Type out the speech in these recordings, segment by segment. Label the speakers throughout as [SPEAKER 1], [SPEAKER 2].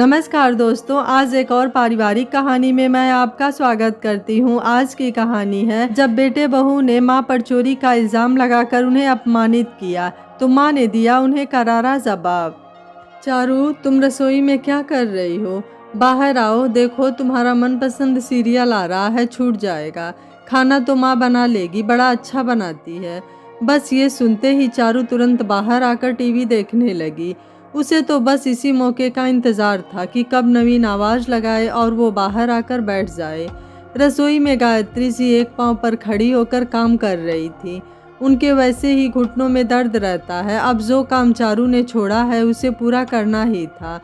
[SPEAKER 1] नमस्कार दोस्तों, आज एक और पारिवारिक कहानी में मैं आपका स्वागत करती हूँ। आज की कहानी है जब बेटे बहू ने माँ पर चोरी का इल्ज़ाम लगाकर उन्हें अपमानित किया तो माँ ने दिया उन्हें करारा जवाब। चारू, तुम रसोई में क्या कर रही हो? बाहर आओ, देखो तुम्हारा मनपसंद सीरियल आ रहा है, छूट जाएगा। खाना तो माँ बना लेगी, बड़ा अच्छा बनाती है। बस ये सुनते ही चारू तुरंत बाहर आकर टीवी देखने लगी। उसे तो बस इसी मौके का इंतज़ार था कि कब नवीन आवाज़ लगाए और वो बाहर आकर बैठ जाए। रसोई में गायत्री जी एक पांव पर खड़ी होकर काम कर रही थी। उनके वैसे ही घुटनों में दर्द रहता है। अब जो काम चारू ने छोड़ा है उसे पूरा करना ही था।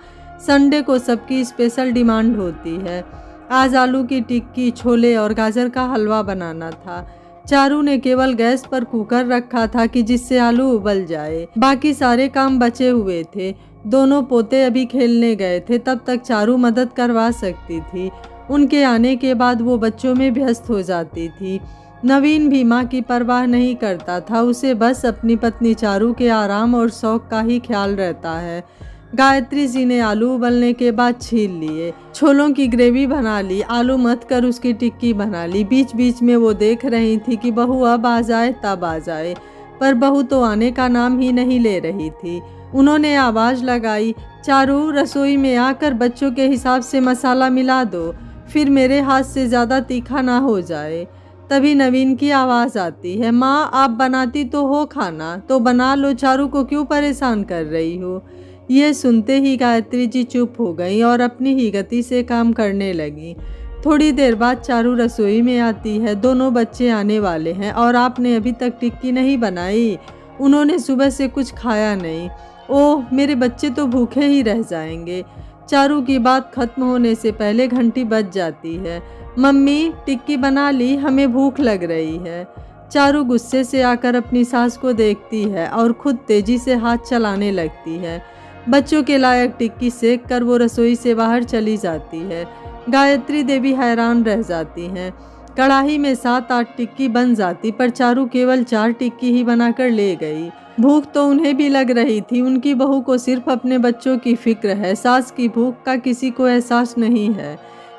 [SPEAKER 1] संडे को सबकी स्पेशल डिमांड होती है। आज आलू की टिक्की, छोले और गाजर का हलवा बनाना था। चारू ने केवल गैस पर कुकर रखा था कि जिससे आलू उबल जाए। बाकी सारे काम बचे हुए थे। दोनों पोते अभी खेलने गए थे, तब तक चारू मदद करवा सकती थी। उनके आने के बाद वो बच्चों में व्यस्त हो जाती थी। नवीन भी माँ की परवाह नहीं करता था। उसे बस अपनी पत्नी चारू के आराम और शौक का ही ख्याल रहता है। गायत्री जी ने आलू उबलने के बाद छील लिए, छोलों की ग्रेवी बना ली, आलू मथ कर उसकी टिक्की बना ली। बीच बीच में वो देख रही थी कि बहू अब आ जाए तब आ जाए, पर बहू तो आने का नाम ही नहीं ले रही थी। उन्होंने आवाज़ लगाई, चारू, रसोई में आकर बच्चों के हिसाब से मसाला मिला दो, फिर मेरे हाथ से ज़्यादा तीखा ना हो जाए। तभी नवीन की आवाज़ आती है, माँ आप बनाती तो हो खाना, तो बना लो, चारू को क्यों परेशान कर रही हो? ये सुनते ही गायत्री जी चुप हो गई और अपनी ही गति से काम करने लगी। थोड़ी देर बाद चारू रसोई में आती है, दोनों बच्चे आने वाले हैं और आपने अभी तक टिक्की नहीं बनाई? उन्होंने सुबह से कुछ खाया नहीं। ओह, मेरे बच्चे तो भूखे ही रह जाएंगे। चारू की बात खत्म होने से पहले घंटी बज जाती है। मम्मी, टिक्की बना ली, हमें भूख लग रही है। चारू गुस्से से आकर अपनी सास को देखती है और खुद तेजी से हाथ चलाने लगती है। बच्चों के लायक टिक्की सेक कर वो रसोई से बाहर चली जाती है। गायत्री देवी हैरान रह जाती हैं। कढ़ाई में 7-8 टिक्की बन जाती, पर चारू केवल 4 टिक्की ही बनाकर ले गई। भूख तो उन्हें भी लग रही थी। उनकी बहू को सिर्फ अपने बच्चों की फिक्र है, सास की भूख का किसी को एहसास नहीं है।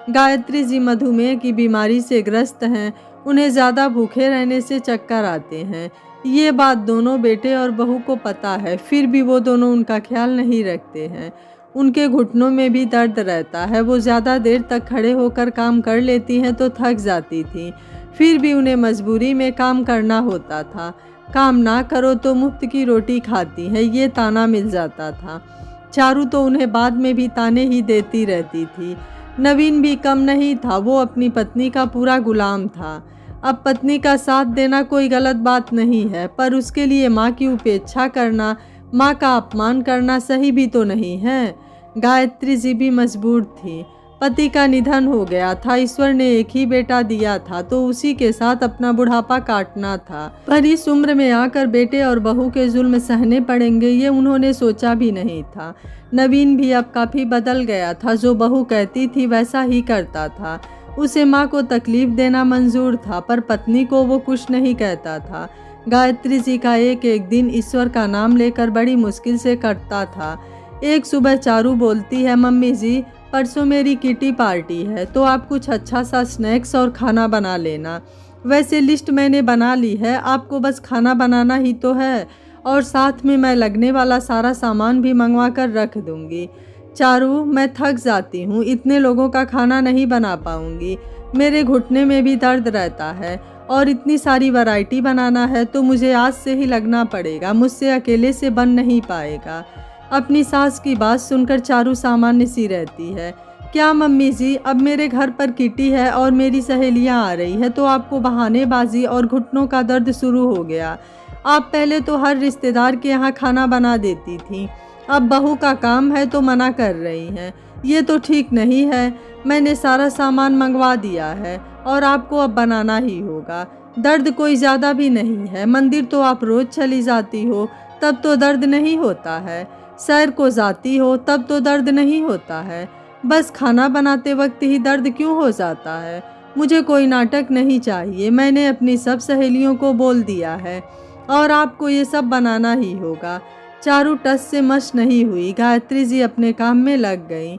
[SPEAKER 1] गायत्री जी मधुमेह की बीमारी से ग्रस्त हैं। उन्हें ज़्यादा भूखे रहने से चक्कर आते हैं। ये बात दोनों बेटे और बहू को पता है, फिर भी वो दोनों उनका ख्याल नहीं रखते हैं। उनके घुटनों में भी दर्द रहता है। वो ज़्यादा देर तक खड़े होकर काम कर लेती हैं तो थक जाती थी, फिर भी उन्हें मजबूरी में काम करना होता था। काम ना करो तो मुफ्त की रोटी खाती है, ये ताना मिल जाता था। चारू तो उन्हें बाद में भी ताने ही देती रहती थी। नवीन भी कम नहीं था, वो अपनी पत्नी का पूरा गुलाम था। अब पत्नी का साथ देना कोई गलत बात नहीं है, पर उसके लिए माँ की उपेक्षा करना, माँ का अपमान करना सही भी तो नहीं है। गायत्री जी भी मजबूर थी। पति का निधन हो गया था, ईश्वर ने एक ही बेटा दिया था तो उसी के साथ अपना बुढ़ापा काटना था। पर इस उम्र में आकर बेटे और बहू के जुल्म सहने पड़ेंगे, ये उन्होंने सोचा भी नहीं था। नवीन भी अब काफ़ी बदल गया था। जो बहू कहती थी वैसा ही करता था। उसे माँ को तकलीफ देना मंजूर था, पर पत्नी को वो कुछ नहीं कहता था। गायत्री जी का एक एक दिन ईश्वर का नाम लेकर बड़ी मुश्किल से कटता था। एक सुबह चारू बोलती है, मम्मी जी, परसों मेरी किटी पार्टी है तो आप कुछ अच्छा सा स्नैक्स और खाना बना लेना। वैसे लिस्ट मैंने बना ली है, आपको बस खाना बनाना ही तो है, और साथ में मैं लगने वाला सारा सामान भी मंगवा कर रख दूँगी। चारू, मैं थक जाती हूँ, इतने लोगों का खाना नहीं बना पाऊँगी। मेरे घुटने में भी दर्द रहता है और इतनी सारी वैरायटी बनाना है तो मुझे आज से ही लगना पड़ेगा, मुझसे अकेले से बन नहीं पाएगा। अपनी सास की बात सुनकर चारू सामान्य सी रहती है। क्या मम्मी जी, अब मेरे घर पर किटी है और मेरी सहेलियाँ आ रही है तो आपको बहानेबाजी और घुटनों का दर्द शुरू हो गया। आप पहले तो हर रिश्तेदार के यहाँ खाना बना देती थी, अब बहू का काम है तो मना कर रही हैं। ये तो ठीक नहीं है। मैंने सारा सामान मंगवा दिया है और आपको अब बनाना ही होगा। दर्द कोई ज़्यादा भी नहीं है। मंदिर तो आप रोज़ चली जाती हो, तब तो दर्द नहीं होता है। सैर को जाती हो तब तो दर्द नहीं होता है। बस खाना बनाते वक्त ही दर्द क्यों हो जाता है? मुझे कोई नाटक नहीं चाहिए। मैंने अपनी सब सहेलियों को बोल दिया है और आपको ये सब बनाना ही होगा। चारू टस से मस नहीं हुई। गायत्री जी अपने काम में लग गई।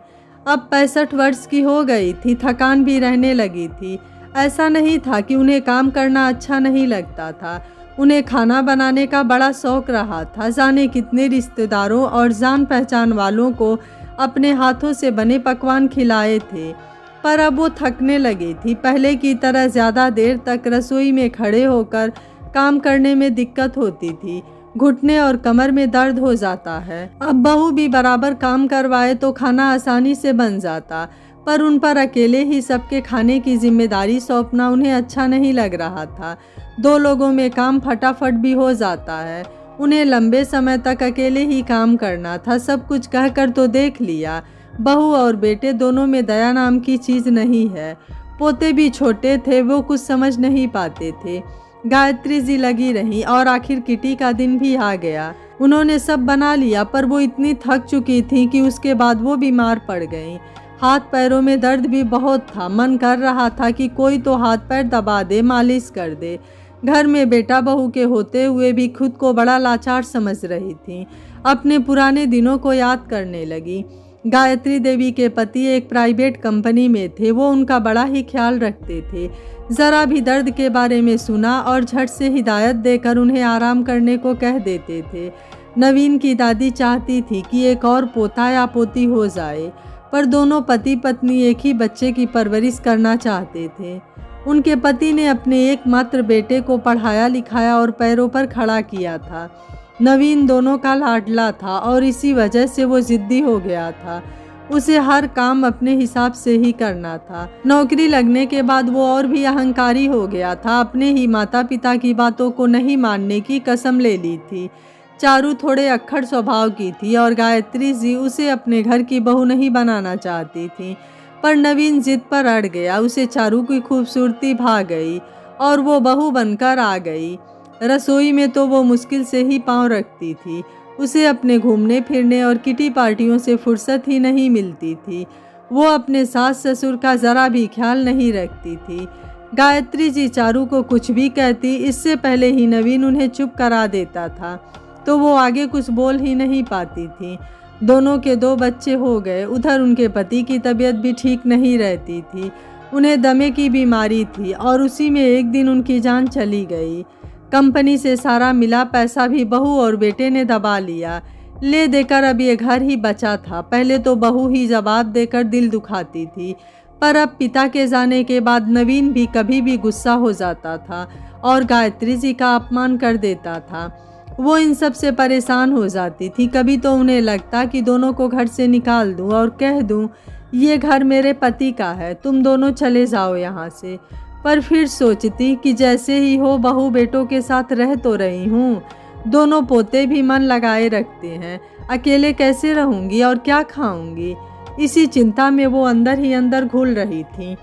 [SPEAKER 1] अब 65 वर्ष की हो गई थी, थकान भी रहने लगी थी। ऐसा नहीं था कि उन्हें काम करना अच्छा नहीं लगता था, उन्हें खाना बनाने का बड़ा शौक रहा था। जाने कितने रिश्तेदारों और जान पहचान वालों को अपने हाथों से बने पकवान खिलाए थे। पर अब वो थकने लगी थी। पहले की तरह ज़्यादा देर तक रसोई में खड़े होकर काम करने में दिक्कत होती थी, घुटने और कमर में दर्द हो जाता है। अब बहू भी बराबर काम करवाए तो खाना आसानी से बन जाता, पर उन पर अकेले ही सबके खाने की जिम्मेदारी सौंपना उन्हें अच्छा नहीं लग रहा था। 2 लोगों में काम फटाफट भी हो जाता है, उन्हें लंबे समय तक अकेले ही काम करना था। सब कुछ कहकर तो देख लिया, बहू और बेटे दोनों में दया नाम की चीज़ नहीं है। पोते भी छोटे थे, वो कुछ समझ नहीं पाते थे। गायत्री जी लगी रही और आखिर किटी का दिन भी आ गया। उन्होंने सब बना लिया, पर वो इतनी थक चुकी थी कि उसके बाद वो बीमार पड़ गईं। हाथ पैरों में दर्द भी बहुत था। मन कर रहा था कि कोई तो हाथ पैर दबा दे, मालिश कर दे। घर में बेटा बहू के होते हुए भी खुद को बड़ा लाचार समझ रही थी। अपने पुराने दिनों को याद करने लगी। गायत्री देवी के पति एक प्राइवेट कंपनी में थे, वो उनका बड़ा ही ख्याल रखते थे। ज़रा भी दर्द के बारे में सुना और झट से हिदायत देकर उन्हें आराम करने को कह देते थे। नवीन की दादी चाहती थी कि एक और पोता या पोती हो जाए, पर दोनों पति पत्नी एक ही बच्चे की परवरिश करना चाहते थे। उनके पति ने अपने एकमात्र बेटे को पढ़ाया लिखाया और पैरों पर खड़ा किया था। नवीन दोनों का लाडला था और इसी वजह से वो जिद्दी हो गया था। उसे हर काम अपने हिसाब से ही करना था। नौकरी लगने के बाद वो और भी अहंकारी हो गया था। अपने ही माता पिता की बातों को नहीं मानने की कसम ले ली थी। चारू थोड़े अक्खड़ स्वभाव की थी और गायत्री जी उसे अपने घर की बहू नहीं बनाना चाहती थी, पर नवीन जिद पर अड़ गया। उसे चारू की खूबसूरती भा गई और वो बहू बनकर आ गई। रसोई में तो वो मुश्किल से ही पांव रखती थी। उसे अपने घूमने फिरने और किटी पार्टियों से फुर्सत ही नहीं मिलती थी। वो अपने सास ससुर का ज़रा भी ख्याल नहीं रखती थी। गायत्री जी चारू को कुछ भी कहती, इससे पहले ही नवीन उन्हें चुप करा देता था, तो वो आगे कुछ बोल ही नहीं पाती थी। दोनों के 2 बच्चे हो गए। उधर उनके पति की तबीयत भी ठीक नहीं रहती थी। उन्हें दमे की बीमारी थी और उसी में एक दिन उनकी जान चली गई। कंपनी से सारा मिला पैसा भी बहू और बेटे ने दबा लिया। ले देकर अब ये घर ही बचा था। पहले तो बहू ही जवाब देकर दिल दुखाती थी, पर अब पिता के जाने के बाद नवीन भी कभी भी गुस्सा हो जाता था और गायत्री जी का अपमान कर देता था। वो इन सब से परेशान हो जाती थी। कभी तो उन्हें लगता कि दोनों को घर से निकाल दूं और कह दूं, ये घर मेरे पति का है, तुम दोनों चले जाओ यहाँ से। पर फिर सोचती कि जैसे ही हो बहू बेटों के साथ रह तो रही हूँ, दोनों पोते भी मन लगाए रखते हैं, अकेले कैसे रहूँगी और क्या खाऊंगी। इसी चिंता में वो अंदर ही अंदर घुल रही थी।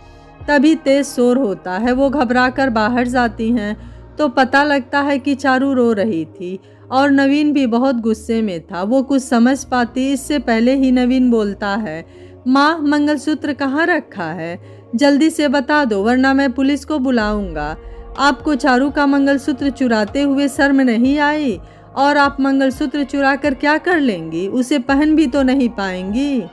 [SPEAKER 1] तभी तेज शोर होता है। वो घबराकर बाहर जाती हैं तो पता लगता है कि चारू रो रही थी और नवीन भी बहुत गुस्से में था। वो कुछ समझ पाती इससे पहले ही नवीन बोलता है, माँ मंगलसूत्र कहाँ रखा है, जल्दी से बता दो वरना मैं पुलिस को बुलाऊंगा। आपको चारू का मंगलसूत्र चुराते हुए शर्म नहीं आई? और आप मंगलसूत्र चुरा कर क्या कर लेंगी, उसे पहन भी तो नहीं पाएंगी।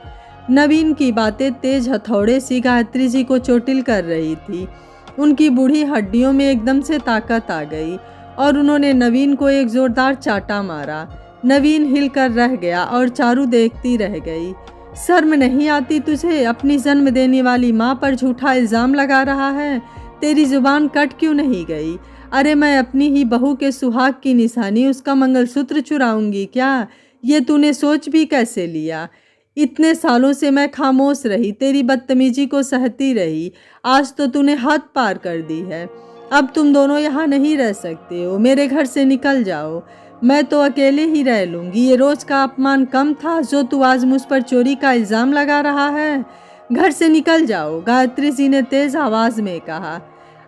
[SPEAKER 1] नवीन की बातें तेज हथौड़े सी गायत्री जी को चोटिल कर रही थी। उनकी बूढ़ी हड्डियों में एकदम से ताकत आ गई और उन्होंने नवीन को एक जोरदार चाटा मारा। नवीन हिलकर रह गया और चारू देखती रह गई। शर्म नहीं आती तुझे? अपनी जन्म देने वाली माँ पर झूठा इल्ज़ाम लगा रहा है। तेरी जुबान कट क्यों नहीं गई? अरे मैं अपनी ही बहू के सुहाग की निशानी उसका मंगलसूत्र चुराऊंगी क्या? ये तूने सोच भी कैसे लिया? इतने सालों से मैं खामोश रही, तेरी बदतमीजी को सहती रही। आज तो तूने हद पार कर दी है। अब तुम दोनों यहाँ नहीं रह सकते हो, मेरे घर से निकल जाओ। मैं तो अकेले ही रह लूँगी। ये रोज़ का अपमान कम था जो तू आज मुझ पर चोरी का इल्ज़ाम लगा रहा है? घर से निकल जाओ, गायत्री जी ने तेज़ आवाज़ में कहा।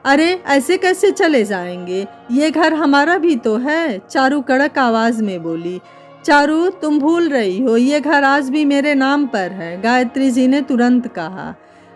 [SPEAKER 1] अरे ऐसे कैसे चले जाएंगे, ये घर हमारा भी तो है, चारू कड़क आवाज़ में बोली। चारू तुम भूल रही हो, ये घर आज भी मेरे नाम पर है, गायत्री जी ने तुरंत कहा।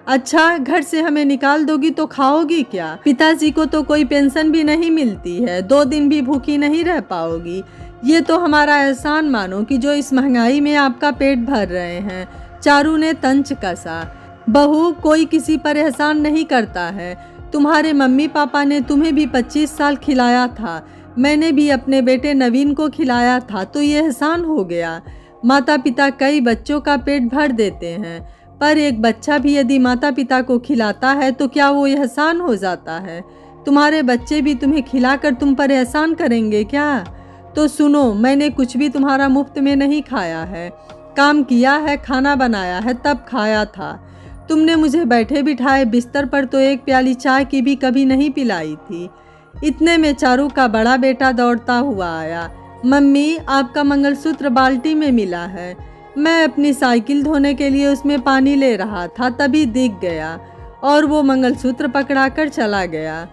[SPEAKER 1] अच्छा, घर से हमें निकाल दोगी तो खाओगी क्या? पिताजी को तो कोई पेंशन भी नहीं मिलती है, 2 दिन भी भूखी नहीं रह पाओगी। ये तो हमारा एहसान मानो कि जो इस महंगाई में आपका पेट भर रहे हैं। चारू ने तंच कसा। बहू, कोई किसी पर एहसान नहीं करता है। तुम्हारे मम्मी पापा ने तुम्हें भी 25 साल खिलाया था, मैंने भी अपने बेटे नवीन को खिलाया था, तो ये एहसान हो गया। माता पिता कई बच्चों का पेट भर देते हैं, पर एक बच्चा भी यदि माता पिता को खिलाता है तो क्या वो एहसान हो जाता है? तुम्हारे बच्चे भी तुम्हें खिलाकर तुम पर एहसान करेंगे क्या? तो सुनो, मैंने कुछ भी तुम्हारा मुफ्त में नहीं खाया है। काम किया है, खाना बनाया है, तब खाया था। तुमने मुझे बैठे बिठाए बिस्तर पर तो एक प्याली चाय की भी कभी नहीं पिलाई थी। इतने में चारू का बड़ा बेटा दौड़ता हुआ आया। मम्मी, आपका मंगलसूत्र बाल्टी में मिला है। मैं अपनी साइकिल धोने के लिए उसमें पानी ले रहा था, तभी दिख गया और वो मंगलसूत्र पकड़ाकर चला गया।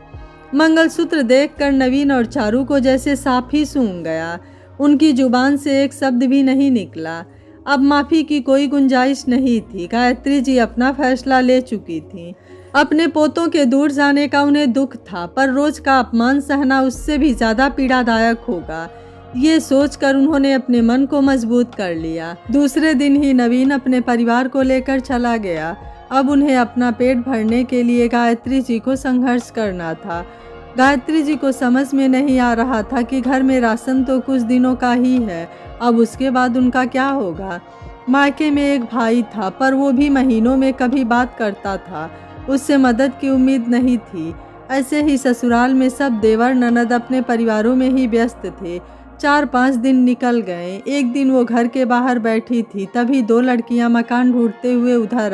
[SPEAKER 1] मंगलसूत्र देखकर नवीन और चारू को जैसे सांप ही सूंघ गया। उनकी जुबान से एक शब्द भी नहीं निकला। अब माफ़ी की कोई गुंजाइश नहीं थी। गायत्री जी अपना फैसला ले चुकी थी। अपने पोतों के दूर जाने का उन्हें दुख था, पर रोज का अपमान सहना उससे भी ज़्यादा पीड़ादायक होगा। ये सोचकर उन्होंने अपने मन को मजबूत कर लिया। दूसरे दिन ही नवीन अपने परिवार को लेकर चला गया। अब उन्हें अपना पेट भरने के लिए गायत्री जी को संघर्ष करना था। गायत्री जी को समझ में नहीं आ रहा था कि घर में राशन तो कुछ दिनों का ही है, अब उसके बाद उनका क्या होगा। मायके में एक भाई था, पर वो भी महीनों में कभी बात करता था, उससे मदद की उम्मीद नहीं थी। ऐसे ही ससुराल में सब देवर ननद अपने परिवारों में ही व्यस्त थे। 4-5 दिन निकल गए। एक दिन वो घर के बाहर बैठी थी, तभी दो लड़कियां मकान ढूंढते हुए उधर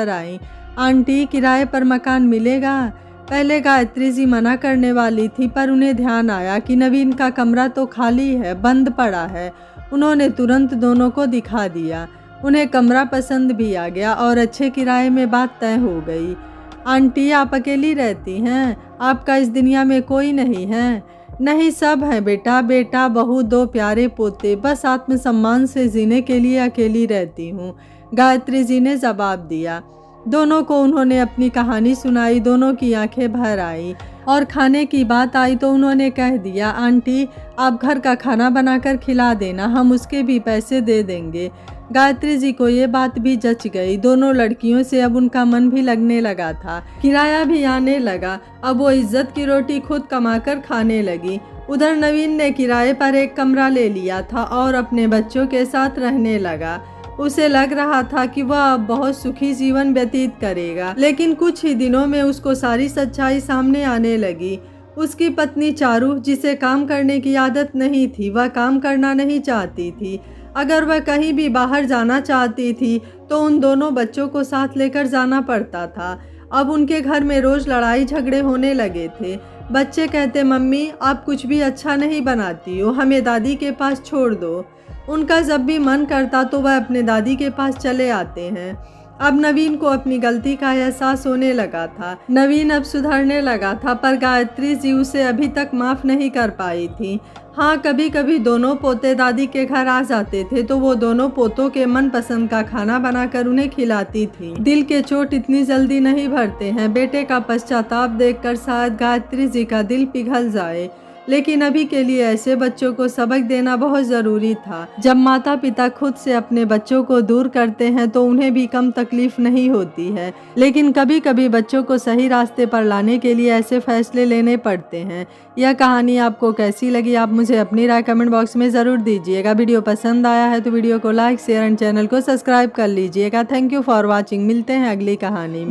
[SPEAKER 1] आईं। आंटी, किराए पर मकान मिलेगा? पहले गायत्री जी मना करने वाली थी, पर उन्हें ध्यान आया कि नवीन का कमरा तो खाली है, बंद पड़ा है। उन्होंने तुरंत दोनों को दिखा दिया। उन्हें कमरा पसंद भी आ गया और अच्छे किराए में बात तय हो गई। आंटी, आप अकेली रहती हैं? आपका इस दुनिया में कोई नहीं है? नहीं, सब हैं बेटा, बेटा, बहू, 2 प्यारे पोते। बस आत्मसम्मान से जीने के लिए अकेली रहती हूँ, गायत्री जी ने जवाब दिया। दोनों को उन्होंने अपनी कहानी सुनाई। दोनों की आंखें भर आई और खाने की बात आई तो उन्होंने कह दिया, आंटी, आप घर का खाना बनाकर खिला देना, हम उसके भी पैसे दे देंगे। गायत्री जी को ये बात भी जच गई। दोनों लड़कियों से अब उनका मन भी लगने लगा था, किराया भी आने लगा। अब वो इज्जत की रोटी खुद कमाकर खाने लगी। उधर नवीन ने किराए पर एक कमरा ले लिया था और अपने बच्चों के साथ रहने लगा। उसे लग रहा था कि वह अब बहुत सुखी जीवन व्यतीत करेगा, लेकिन कुछ ही दिनों में उसको सारी सच्चाई सामने आने लगी। उसकी पत्नी चारू, जिसे काम करने की आदत नहीं थी, वह काम करना नहीं चाहती थी। अगर वह कहीं भी बाहर जाना चाहती थी तो उन दोनों बच्चों को साथ लेकर जाना पड़ता था। अब उनके घर में रोज लड़ाई झगड़े होने लगे थे। बच्चे कहते, मम्मी, आप कुछ भी अच्छा नहीं बनाती हो, हमें दादी के पास छोड़ दो। उनका जब भी मन करता तो वह अपने दादी के पास चले आते हैं। अब नवीन को अपनी गलती का एहसास होने लगा था। नवीन अब सुधरने लगा था, पर गायत्री जी उसे अभी तक माफ़ नहीं कर पाई थी। हाँ, कभी कभी दोनों पोते दादी के घर आ जाते थे तो वो दोनों पोतों के मनपसंद का खाना बनाकर उन्हें खिलाती थी। दिल के चोट इतनी जल्दी नहीं भरते हैं। बेटे का पश्चाताप देखकर शायद गायत्री जी का दिल पिघल जाए, लेकिन अभी के लिए ऐसे बच्चों को सबक देना बहुत ज़रूरी था। जब माता पिता खुद से अपने बच्चों को दूर करते हैं तो उन्हें भी कम तकलीफ नहीं होती है, लेकिन कभी कभी बच्चों को सही रास्ते पर लाने के लिए ऐसे फैसले लेने पड़ते हैं। यह कहानी आपको कैसी लगी, आप मुझे अपनी राय कमेंट बॉक्स में ज़रूर दीजिएगा। वीडियो पसंद आया है तो वीडियो को लाइक, शेयर एंड चैनल को सब्सक्राइब कर लीजिएगा। Thank you for watching. मिलते हैं अगली कहानी में।